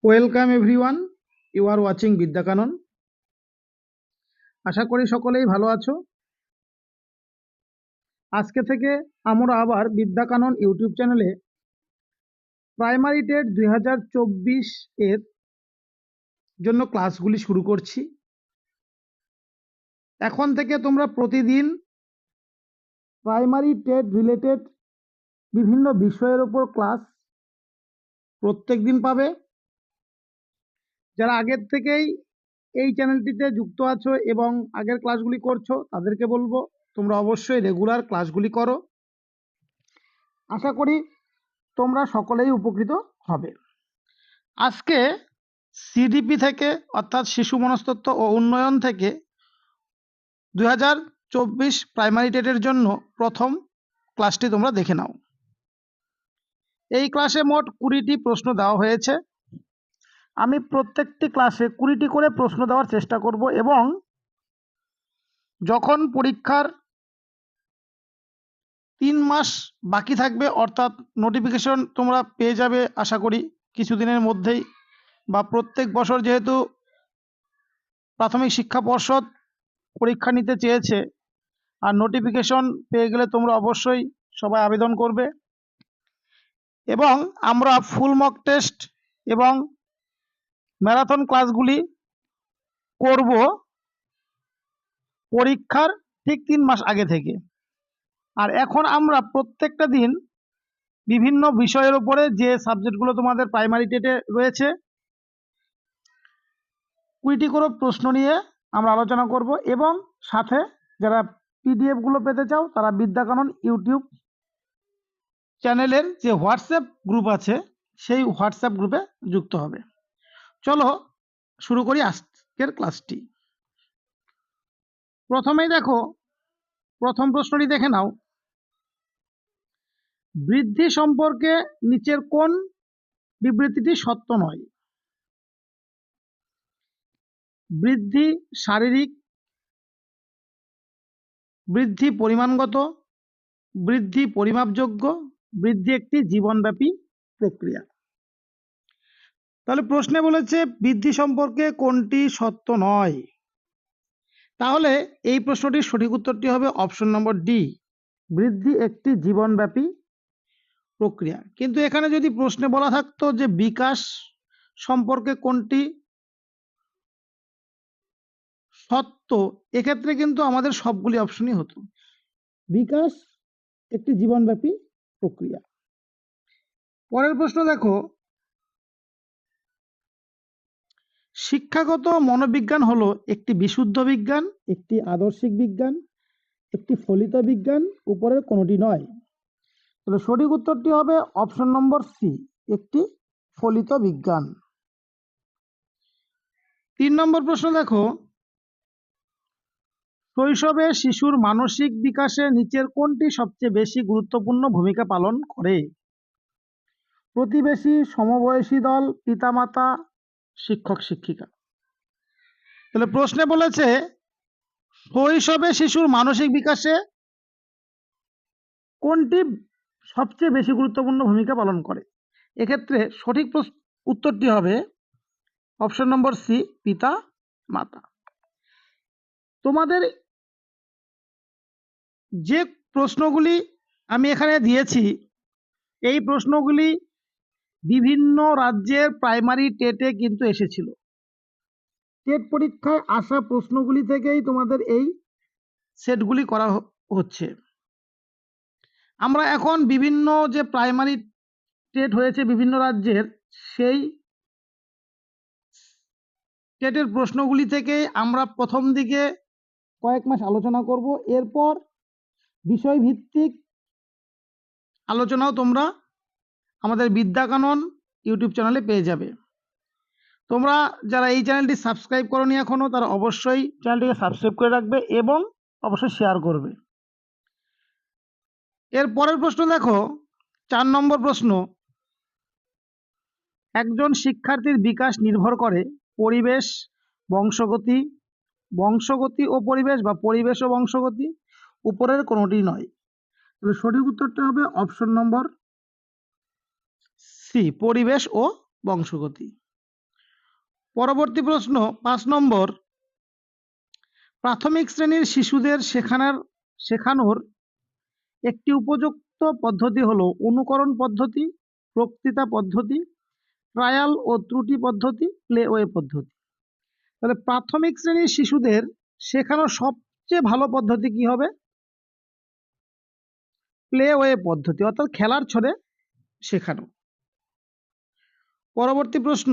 Welcome everyone, you are watching Vidyakanan. আশা করি সকলেই ভালো আছো। আজকে থেকে আমরা আবার বিদ্যাকানন ইউটিউব চ্যানেলে প্রাইমারি টেট 2024 এর জন্য ক্লাসগুলি শুরু করছি। এখন থেকে তোমরা প্রতিদিন প্রাইমারি টেট রিলেটেড বিভিন্ন বিষয়ের উপর ক্লাস প্রত্যেক দিন পাবে। যারা আগের থেকেই এই চ্যানেলটিতে যুক্ত আছো এবং আগের ক্লাসগুলি করছো, তাদেরকে বলবো তোমরা অবশ্যই রেগুলার ক্লাসগুলি করো। আশা করি তোমরা সকলেই উপকৃত হবে। আজকে সিডিপি থেকে অর্থাৎ শিশু মনস্তত্ত্ব ও উন্নয়ন থেকে 2024 প্রাইমারি টেটের জন্য প্রথম ক্লাসটি তোমরা দেখে নাও। এই ক্লাসে মোট 20টি প্রশ্ন দেওয়া হয়েছে। আমি প্রত্যেকটি ক্লাসে 20টি করে প্রশ্ন দেওয়ার চেষ্টা করব এবং যখন পরীক্ষার 3 মাস বাকি থাকবে, অর্থাৎ নোটিফিকেশন তোমরা পেয়ে যাবে আশা করি কিছুদিনের মধ্যেই, বা প্রত্যেক বছর যেহেতু প্রাথমিক শিক্ষা পর্ষদ পরীক্ষা নিতে চেয়েছে আর নোটিফিকেশন পেয়ে গেলে তোমরা অবশ্যই সবাই আবেদন করবে। এবং আমরা ফুল মক টেস্ট এবং ম্যারাথন ক্লাসগুলি করব পরীক্ষার ঠিক 3 মাস আগে থেকে। আর এখন আমরা প্রত্যেকটা দিন বিভিন্ন বিষয়ের উপরে যে সাবজেক্টগুলো তোমাদের প্রাইমারি টেটে রয়েছে 20টি করে প্রশ্ন নিয়ে আমরা আলোচনা করব। এবং সাথে যারা পিডিএফগুলো পেতে চাও তারা বিদ্যাকানন ইউটিউব চ্যানেলের যে হোয়াটসঅ্যাপ গ্রুপ আছে সেই হোয়াটসঅ্যাপ গ্রুপে যুক্ত হবে। চলো শুরু করি আজকের ক্লাসটি। প্রথমেই দেখো, প্রথম প্রশ্নটি দেখে নাও। বৃদ্ধি সম্পর্কে নিচের কোন বিবৃতিটি সত্য নয়? বৃদ্ধি শারীরিক, বৃদ্ধি পরিমাণগত, বৃদ্ধি পরিমাপযোগ্য, বৃদ্ধি একটি জীবনব্যাপী প্রক্রিয়া। তাহলে প্রশ্নে বলেছে বৃদ্ধি সম্পর্কে কোনটি সত্য নয়। তাহলে এই প্রশ্নটির সঠিক উত্তরটি হবে অপশন নম্বর ডি, বৃদ্ধি একটি জীবনব্যাপী প্রক্রিয়া। কিন্তু এখানে যদি প্রশ্নে বলা থাকতো যে বিকাশ সম্পর্কে কোনটি সত্য, এক্ষেত্রে কিন্তু আমাদের সবগুলি অপশনই হতো। বিকাশ একটি জীবনব্যাপী প্রক্রিয়া। পরের প্রশ্ন দেখো, শিক্ষাগত মনোবিজ্ঞান হলো একটি বিশুদ্ধ বিজ্ঞান, একটি আদর্শিক বিজ্ঞান, একটি ফলিত বিজ্ঞান, উপরের কোনোটি নয়। তাহলে সঠিক উত্তরটি হবে অপশন নম্বর সি, একটি ফলিত বিজ্ঞান। 3 নম্বর প্রশ্ন দেখো, শৈশবে শিশুর মানসিক বিকাশে নিচের কোনটি সবচেয়ে বেশি গুরুত্বপূর্ণ ভূমিকা পালন করে? প্রতিবেশী, সমবয়সী দল, পিতামাতা, শিক্ষক শিক্ষিকা। তাহলে প্রশ্নে বলেছে শৈশবে শিশুর মানসিক বিকাশে কোনটি সবচেয়ে বেশি গুরুত্বপূর্ণ ভূমিকা পালন করে। এক্ষেত্রে সঠিক উত্তরটি হবে অপশন নম্বর সি, পিতা মাতা। তোমাদের যে প্রশ্নগুলি আমি এখানে দিয়েছি এই প্রশ্নগুলি বিভিন্ন রাজ্যের প্রাইমারি টেটে কিন্তু এসেছিল। টেট পরীক্ষায় আসা প্রশ্নগুলি থেকেই তোমাদের এই সেটগুলি করা হচ্ছে। আমরা এখন বিভিন্ন যে প্রাইমারি টেট হয়েছে বিভিন্ন রাজ্যের, সেই টেটের প্রশ্নগুলি থেকে আমরা প্রথম দিকে কয়েক মাস আলোচনা করব। এরপর বিষয়ভিত্তিক আলোচনাও তোমরা আমাদের বিদ্যাকানন ইউটিউব চ্যানেলে পেয়ে যাবে। তোমরা যারা এই চ্যানেলটি সাবস্ক্রাইব করোনি এখনো, তারা অবশ্যই চ্যানেলটিকে সাবস্ক্রাইব করে রাখবে এবং অবশ্যই শেয়ার করবে। এর পরের প্রশ্ন দেখো, 4 নম্বর প্রশ্ন, একজন শিক্ষার্থীর বিকাশ নির্ভর করে পরিবেশ, বংশগতি, বংশগতি ও পরিবেশ, বা পরিবেশ ও বংশগতি, উপরের কোনোটি নয়। তাহলে সঠিক উত্তরটা হবে অপশন নম্বর সি, পরিবেশ ও বংশগতি। পরবর্তী প্রশ্ন 5 নম্বর, প্রাথমিক শ্রেণীর শিশুদের শেখানোর একটি উপযুক্ত পদ্ধতি হলো অনুকরণ পদ্ধতি, বক্তৃতা পদ্ধতি, ট্রায়াল ও ত্রুটি পদ্ধতি, প্লেওয়ে পদ্ধতি। তাহলে প্রাথমিক শ্রেণীর শিশুদের শেখানোর সবচেয়ে ভালো পদ্ধতি কি হবে? প্লেওয়ে পদ্ধতি, অর্থাৎ খেলার ছলে শেখানো। পরবর্তী প্রশ্ন,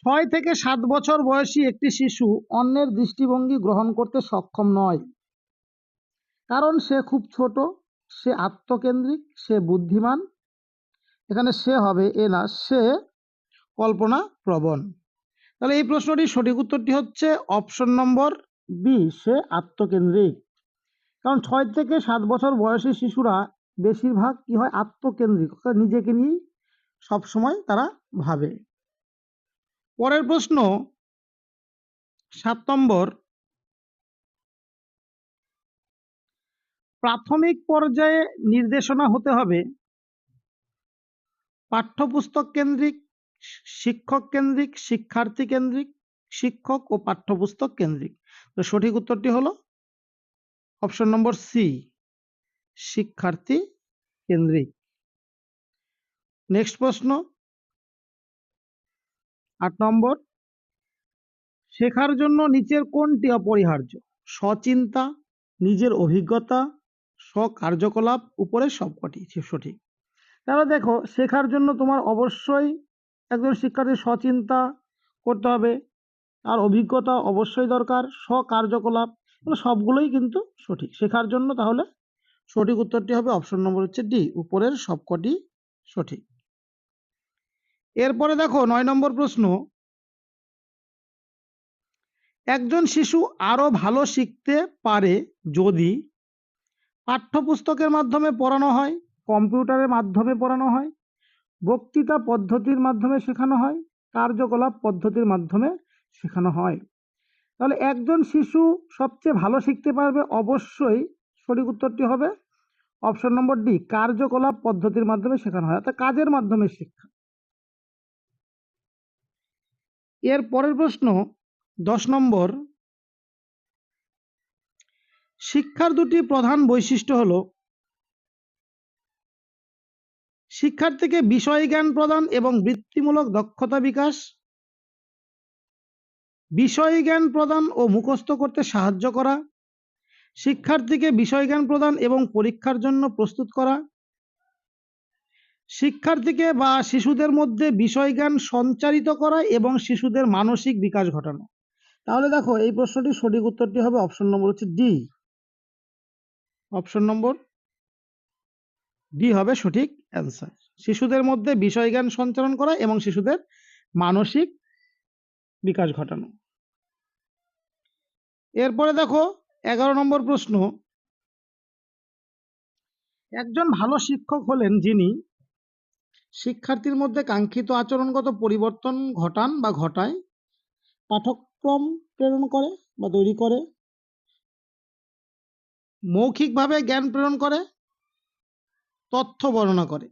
6 থেকে 7 বছর বয়সী একটি শিশু অন্যের দৃষ্টিভঙ্গি গ্রহণ করতে সক্ষম নয়, কারণ সে খুব ছোট, সে আত্মকেন্দ্রিক, সে বুদ্ধিমান। এখানে সে হবে এ না, সে কল্পনা প্রবণ। তাহলে এই প্রশ্নটির সঠিক উত্তরটি হচ্ছে অপশন নম্বর বি, সে আত্মকেন্দ্রিক। কারণ 6 থেকে 7 বছর বয়সী শিশুরা বেশিরভাগ কি হয়? আত্মকেন্দ্রিক, অর্থাৎ নিজেকে নিয়েই সবসময় তারা ভাবে। পরের প্রশ্ন 7 নম্বর, প্রাথমিক পর্যায়ে নির্দেশনা হতে হবে পাঠ্যপুস্তক কেন্দ্রিক, শিক্ষক কেন্দ্রিক, শিক্ষার্থী কেন্দ্রিক, শিক্ষক ও পাঠ্যপুস্তক কেন্দ্রিক। তো সঠিক উত্তরটি হলো অপশন নম্বর সি, শিক্ষার্থী কেন্দ্রিক। নেক্সট প্রশ্ন 8 নম্বর, শেখার জন্য নিচের কোনটি অপরিহার্য? সচিন্তা, নিজের অভিজ্ঞতা, স্বকার্যকলাপ, উপরের সবকটি সঠিক। তাহলে দেখো, শেখার জন্য তোমার অবশ্যই একজন শিক্ষার্থী সচিন্তা করতে হবে, আর অভিজ্ঞতা অবশ্যই দরকার, স্বকার্যকলাপ, সবগুলোই কিন্তু সঠিক শেখার জন্য। তাহলে সঠিক উত্তরটি হবে অপশন নম্বর হচ্ছে ডি, উপরের সবকটি সঠিক। এরপরে দেখো 9 নম্বর প্রশ্ন, একজন শিশু আরো ভালো শিখতে পারে যদি পাঠ্যপুস্তকের মাধ্যমে পড়ানো হয়, কম্পিউটারের মাধ্যমে পড়ানো হয়, বক্তৃতা পদ্ধতির মাধ্যমে শেখানো হয়, কার্যকলাপ পদ্ধতির মাধ্যমে শেখানো হয়। তাহলে একজন শিশু সবচেয়ে ভালো শিখতে পারবে, অবশ্যই সঠিক উত্তরটি হবে অপশন নম্বর ডি, কার্যকলাপ পদ্ধতির মাধ্যমে শেখানো হয়, অর্থাৎ কাজের মাধ্যমে শিক্ষা। এর পরের প্রশ্ন 10 নম্বর, শিক্ষার দুটি প্রধান বৈশিষ্ট্য হলো শিক্ষার্থীকে বিষয় জ্ঞান প্রদান এবং বৃত্তিমূলক দক্ষতা বিকাশ, বিষয় জ্ঞান প্রদান ও মুখস্থ করতে সাহায্য করা, শিক্ষার্থীকে বিষয় জ্ঞান প্রদান এবং পরীক্ষার জন্য প্রস্তুত করা, শিক্ষার্থীকে বা শিশুদের মধ্যে বিষয় জ্ঞান সঞ্চারিত করা এবং শিশুদের মানসিক বিকাশ ঘটানো। তাহলে দেখো, এই প্রশ্নটির সঠিক উত্তরটি হবে অপশন নম্বর হচ্ছে ডি, অপশন নম্বর ডি হবে সঠিক অ্যান্সার। শিশুদের মধ্যে বিষয় জ্ঞান সঞ্চারণ করা এবং শিশুদের মানসিক বিকাশ ঘটানো। এরপরে দেখো 11 নম্বর প্রশ্ন, একজন ভালো শিক্ষক হলেন যিনি শিক্ষার্থীর মধ্যে কাঙ্ক্ষিত আচরণগত পরিবর্তন ঘটান বা ঘটায়, পাঠ্যক্রম প্রেরণ করে বা তৈরি করে, মৌখিকভাবে জ্ঞান প্রেরণ করে, তথ্য বর্ণনা করে।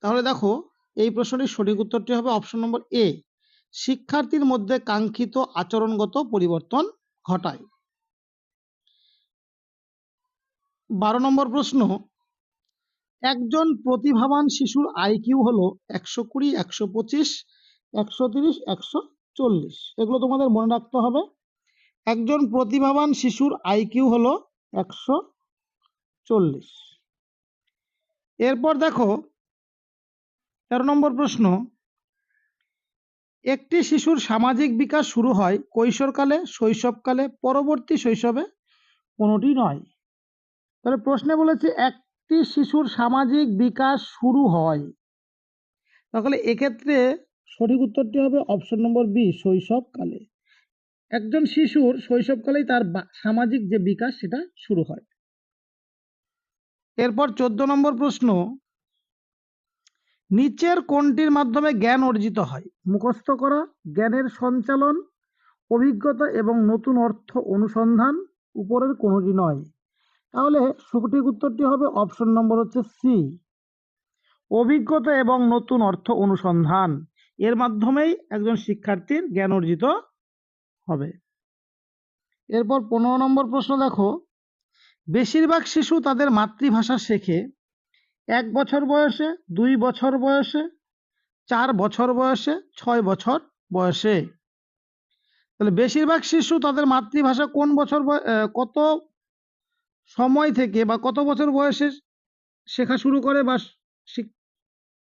তাহলে দেখো, এই প্রশ্নটির সঠিক উত্তরটি হবে অপশন নম্বর এ, শিক্ষার্থীর মধ্যে কাঙ্ক্ষিত আচরণগত পরিবর্তন ঘটায়। 12 নম্বর প্রশ্ন, একজন প্রতিভাবান শিশুর আইকিউ হলো 120, 125, 130, 140। এগুলো তোমাদের মনে রাখতে হবে। একজন প্রতিভাবান শিশুর আইকিউ হলো 140। এরপর দেখো 13 নম্বর প্রশ্ন, একটি শিশুর সামাজিক বিকাশ শুরু হয় কৈশোরকালে, শৈশবকালে, পরবর্তী শৈশবে, কোনোটি নয়। তাহলে প্রশ্নে বলেছে একটি শিশুর সামাজিক বিকাশ শুরু হয়, তাহলে এক্ষেত্রে সঠিক উত্তরটি হবে অপশন নম্বর বি, শৈশবকালে। একজন শিশুর শৈশবকালেই তার সামাজিক যে বিকাশ সেটা শুরু হয়। এরপর 14 নম্বর প্রশ্ন, নিচের কোনটির মাধ্যমে জ্ঞান অর্জিত হয়? মুখস্থ করা, জ্ঞানের সঞ্চালন, অভিজ্ঞতা এবং নতুন অর্থ অনুসন্ধান, উপরের কোনোটি নয়। তাহলে সঠিক উত্তরটি হবে অপশন নম্বর হচ্ছে সি, অভিজ্ঞতা এবং নতুন অর্থ অনুসন্ধান। এর মাধ্যমেই একজন শিক্ষার্থীর জ্ঞান অর্জিত হবে। এরপর 15 নম্বর প্রশ্ন দেখো, বেশিরভাগ শিশু তাদের মাতৃভাষা শেখে 1 বছর বয়সে, 2 বছর বয়সে, 4 বছর বয়সে, 6 বছর বয়সে। তাহলে বেশিরভাগ শিশু তাদের মাতৃভাষা কোন বছর কত সময় থেকে বা কত বছর বয়সে শেখা শুরু করে বা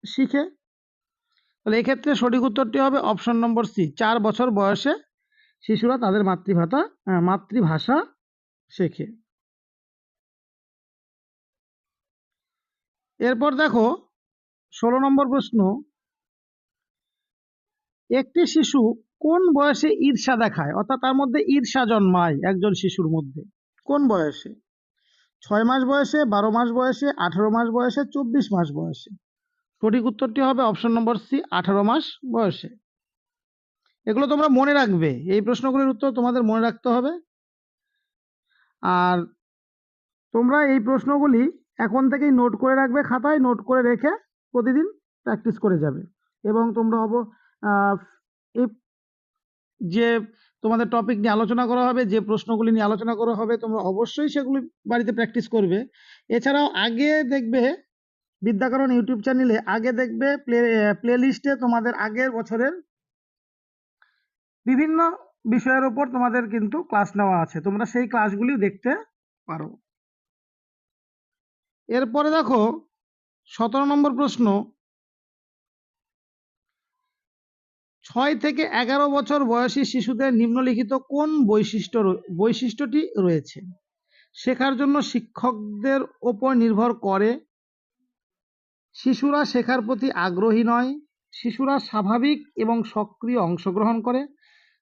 শিখে? তাহলে এক্ষেত্রে সঠিক উত্তরটি হবে অপশন নম্বর সি, 4 বছর বয়সে শিশুরা তাদের মাতৃভাষা শেখে। এরপর দেখো 16 নম্বর প্রশ্ন, একটি শিশু কোন বয়সে ঈর্ষা দেখায়, অর্থাৎ তার মধ্যে ঈর্ষা জন্মায় একজন শিশুর মধ্যে কোন বয়সে? 6 মাস বয়সে, 12 মাস বয়সে, 18 মাস বয়সে, 24 মাস বয়সে। সঠিক উত্তরটি হবে অপশন নম্বর সি, 18 মাস বয়সে। এগুলো তোমরা মনে রাখবে, এই প্রশ্নগুলির উত্তর তোমাদের মনে রাখতে হবে। আর তোমরা এই প্রশ্নগুলি এখন থেকেই নোট করে রাখবে, খাতায় নোট করে রেখে প্রতিদিন প্র্যাকটিস করে যাবে। এবং তোমরা এই যে তোমাদের টপিক নিয়ে আলোচনা করা হবে, যে প্রশ্নগুলি নিয়ে আলোচনা করা হবে, তোমরা অবশ্যই সেগুলি বাড়িতে প্র্যাকটিস করবে। এছাড়াও আগে দেখবে বিদ্যাকরণ ইউটিউব চ্যানেলে, আগে দেখবে প্লে লিস্টে তোমাদের আগের বছরের বিভিন্ন বিষয়ের উপর তোমাদের কিন্তু ক্লাস নেওয়া আছে, তোমরা সেই ক্লাসগুলি দেখতে পারো। এরপরে দেখো 17 নম্বর প্রশ্ন, 6 থেকে 11 বছর বয়সী শিশুদের নিম্নলিখিত কোন বৈশিষ্ট্যটি রয়েছে? শেখার জন্য শিক্ষকদের ওপর নির্ভর করে, শিশুরা শেখার প্রতি আগ্রহী নয়, শিশুরা স্বাভাবিক এবং সক্রিয় অংশগ্রহণ করে,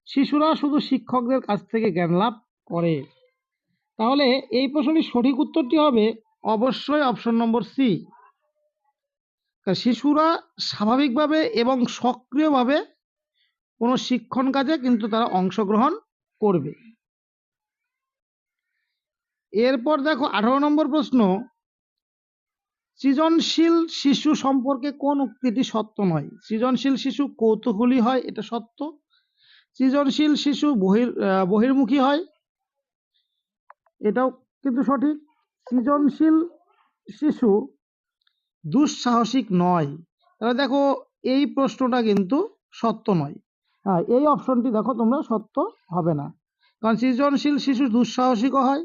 শিশুরা শুধু শিক্ষকদের কাছ থেকে জ্ঞান লাভ করে। তাহলে এই প্রশ্নটির সঠিক উত্তরটি হবে অবশ্যই অপশন নম্বর সি। শিশুরা স্বাভাবিকভাবে এবং সক্রিয়ভাবে কোনো শিক্ষণ কাজে কিন্তু তারা অংশগ্রহণ করবে। এরপর দেখো 18 নম্বর প্রশ্ন, সৃজনশীল শিশু সম্পর্কে কোন উক্তিটি সত্য নয়? সৃজনশীল শিশু কৌতূহলী হয়, এটা সত্য। সৃজনশীল শিশু বহির্মুখী হয়, এটাও কিন্তু সঠিক। সৃজনশীল শিশু দুঃসাহসিক নয়। তাহলে দেখো এই প্রশ্নটা কিন্তু সত্য নয়। হ্যাঁ, এই অপশনটি দেখো তোমরা সত্য হবে না, কারণ সৃজনশীল শিশু দুঃসাহসিকও হয়।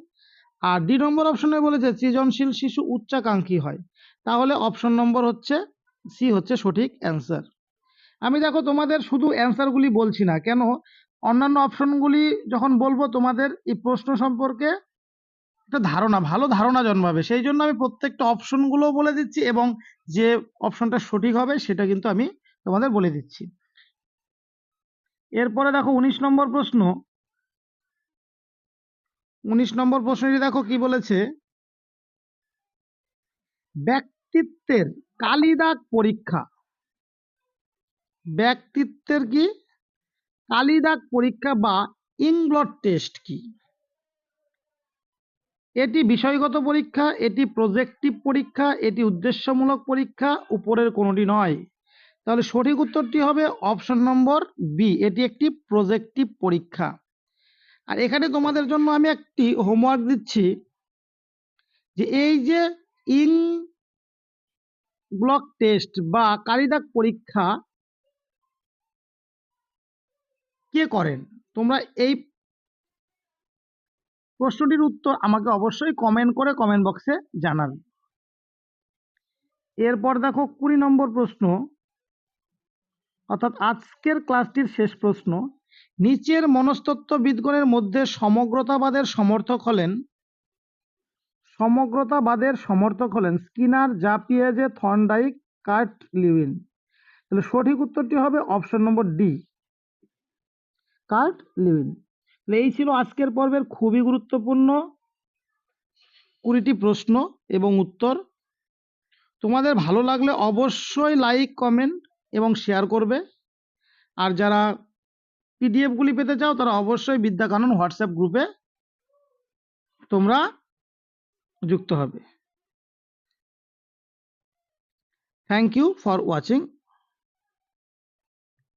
আর 2 নম্বর অপশনে বলেছে সৃজনশীল শিশু উচ্চাকাঙ্ক্ষী হয়। তাহলে অপশন নম্বর হচ্ছে সি হচ্ছে সঠিক অ্যান্সার। আমি দেখো তোমাদের শুধু অ্যান্সারগুলি বলছি না কেন, অন্যান্য অপশনগুলি যখন বলবো তোমাদের এই প্রশ্ন সম্পর্কে একটা ভালো ধারণা জন্মাবে, সেই জন্য আমি প্রত্যেকটা অপশনগুলো বলে দিচ্ছি এবং যে অপশনটা সঠিক হবে সেটা কিন্তু আমি তোমাদের বলে দিচ্ছি। এরপরে দেখো 19 নম্বর প্রশ্ন, 19 নম্বর প্রশ্নটি দেখো কি বলেছে, ব্যক্তিত্বের কালিদাগ পরীক্ষা, ব্যক্তিত্বের কি কালিদাগ পরীক্ষা বা ইংব্লট টেস্ট কি? এটি বিষয়গত পরীক্ষা, এটি প্রজেক্টিভ পরীক্ষা, এটি উদ্দেশ্যমূলক পরীক্ষা, উপরের কোনোটি নয়। তাহলে সঠিক উত্তরটি হবে অপশন নম্বর বি, এটি একটি প্রজেক্টিভ পরীক্ষা। আর এখানে তোমাদের জন্য আমি একটি হোমওয়ার্ক দিচ্ছি, যে এই যে ইংব্লট টেস্ট বা কালিদাগ পরীক্ষা কে করেন, তোমরা এই প্রশ্নটির উত্তর আমাকে অবশ্যই কমেন্ট করে কমেন্ট বক্সে জানাবে। এরপর দেখো 20 নম্বর প্রশ্ন, অর্থাৎ আজকের ক্লাসটির শেষ প্রশ্ন, নিচের মনস্তত্ত্ববিদগণের মধ্যে সমগ্রতাবাদের সমগ্রতাবাদের সমর্থক হলেন স্কিনার, জাপিয়েজে, থর্নডাইক, কার্ট লিউইন। তাহলে সঠিক উত্তরটি হবে অপশন নম্বর ডি, কার্ট লিউইন। এই ছিল আজকের পর্বের খুবই গুরুত্বপূর্ণ 20টি প্রশ্ন এবং উত্তর। তোমাদের ভালো লাগলে অবশ্যই লাইক, কমেন্ট এবং শেয়ার করবে। আর যারা পিডিএফগুলি পেতে চাও তারা অবশ্যই বিদ্যাকানন হোয়াটসঅ্যাপ গ্রুপে তোমরা যুক্ত হবে। Thank you for watching.